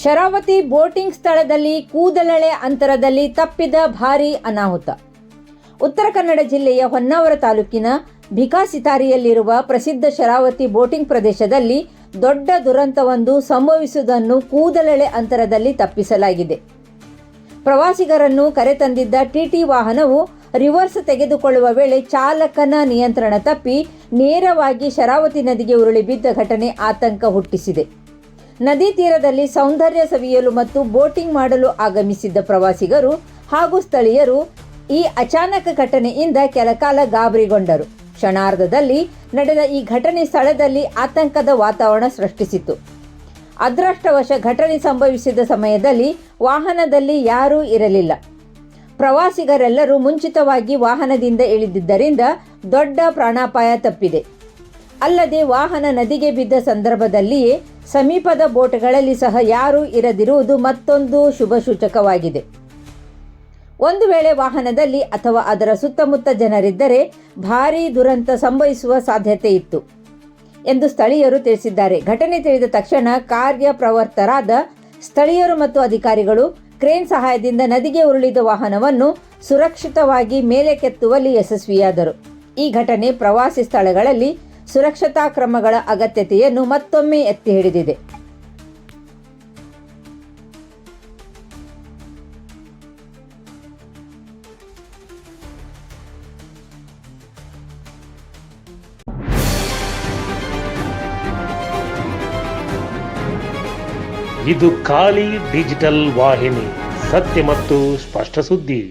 Sharavati boating ಸ್ಥಳದಲ್ಲಿ ಕೂದಲೆಳೆ ಅಂತರದಲ್ಲಿ ತಪ್ಪಿದ ಭಾರೀ ಅನಾಹುತ. ಉತ್ತರ ಕನ್ನಡ ಜಿಲ್ಲೆಯ ಹೊನ್ನಾವರ ತಾಲೂಕಿನ ಭಿಕಾಸಿತಾರಿಯಲ್ಲಿರುವ ಪ್ರಸಿದ್ಧ ಶರಾವತಿ ಬೋಟಿಂಗ್ ಪ್ರದೇಶದಲ್ಲಿ ದೊಡ್ಡ ದುರಂತವೊಂದು ಸಂಭವಿಸುವುದನ್ನು ಕೂದಲೆಳೆ ಅಂತರದಲ್ಲಿ ತಪ್ಪಿಸಲಾಗಿದೆ. ಪ್ರವಾಸಿಗರನ್ನು ಕರೆತಂದಿದ್ದ ಟಿಟಿ ವಾಹನವು ರಿವರ್ಸ್ ತೆಗೆದುಕೊಳ್ಳುವ ವೇಳೆ ಚಾಲಕನ ನಿಯಂತ್ರಣ ತಪ್ಪಿ ನೇರವಾಗಿ ಶರಾವತಿ ನದಿಗೆ ಉರುಳಿ ಬಿದ್ದ ಘಟನೆ ಆತಂಕ ಹುಟ್ಟಿಸಿದೆ. ನದಿ ತೀರದಲ್ಲಿ ಸೌಂದರ್ಯ ಸವಿಯಲು ಮತ್ತು ಬೋಟಿಂಗ್ ಮಾಡಲು ಆಗಮಿಸಿದ್ದ ಪ್ರವಾಸಿಗರು ಹಾಗೂ ಸ್ಥಳೀಯರು ಈ ಅಚಾನಕ ಘಟನೆಯಿಂದ ಕೆಲಕಾಲ ಗಾಬರಿಗೊಂಡರು. ಕ್ಷಣಾರ್ಧದಲ್ಲಿ ನಡೆದ ಈ ಘಟನೆ ಸ್ಥಳದಲ್ಲಿ ಆತಂಕದ ವಾತಾವರಣ ಸೃಷ್ಟಿಸಿತು. ಅದೃಷ್ಟವಶ ಘಟನೆ ಸಂಭವಿಸಿದ ಸಮಯದಲ್ಲಿ ವಾಹನದಲ್ಲಿ ಯಾರೂ ಇರಲಿಲ್ಲ. ಪ್ರವಾಸಿಗರೆಲ್ಲರೂ ಮುಂಚಿತವಾಗಿ ವಾಹನದಿಂದ ಇಳಿದಿದ್ದರಿಂದ ದೊಡ್ಡ ಪ್ರಾಣಾಪಾಯ ತಪ್ಪಿದೆ. ಅಲ್ಲದೆ ವಾಹನ ನದಿಗೆ ಬಿದ್ದ ಸಂದರ್ಭದಲ್ಲಿಯೇ ಸಮೀಪದ ಬೋಟ್ಗಳಲ್ಲಿ ಸಹ ಯಾರೂ ಇರದಿರುವುದು ಮತ್ತೊಂದು ಶುಭ ಸೂಚಕವಾಗಿದೆ. ಒಂದು ವೇಳೆ ವಾಹನದಲ್ಲಿ ಅಥವಾ ಅದರ ಸುತ್ತಮುತ್ತ ಜನರಿದ್ದರೆ ಭಾರೀ ದುರಂತ ಸಂಭವಿಸುವ ಸಾಧ್ಯತೆ ಇತ್ತು ಎಂದು ಸ್ಥಳೀಯರು ತಿಳಿಸಿದ್ದಾರೆ. ಘಟನೆ ತಿಳಿದ ತಕ್ಷಣ ಕಾರ್ಯಪ್ರವೃತ್ತರಾದ ಸ್ಥಳೀಯರು ಮತ್ತು ಅಧಿಕಾರಿಗಳು ಕ್ರೇನ್ ಸಹಾಯದಿಂದ ನದಿಗೆ ಉರುಳಿದ ವಾಹನವನ್ನು ಸುರಕ್ಷಿತವಾಗಿ ಮೇಲೆ ಕೆತ್ತುವಲ್ಲಿ ಯಶಸ್ವಿಯಾದರು. ಈ ಘಟನೆ ಪ್ರವಾಸಿ ಸ್ಥಳಗಳಲ್ಲಿ ಸುರಕ್ಷತಾ ಕ್ರಮಗಳ ಅಗತ್ಯತೆಯನ್ನು ಮತ್ತೊಮ್ಮೆ ಎತ್ತಿ ಹಿಡಿದಿದೆ. ಇದು ಖಾಲಿ ಡಿಜಿಟಲ್ ವಾಹಿನಿ, ಸತ್ಯ ಮತ್ತು ಸ್ಪಷ್ಟ ಸುದ್ದಿ.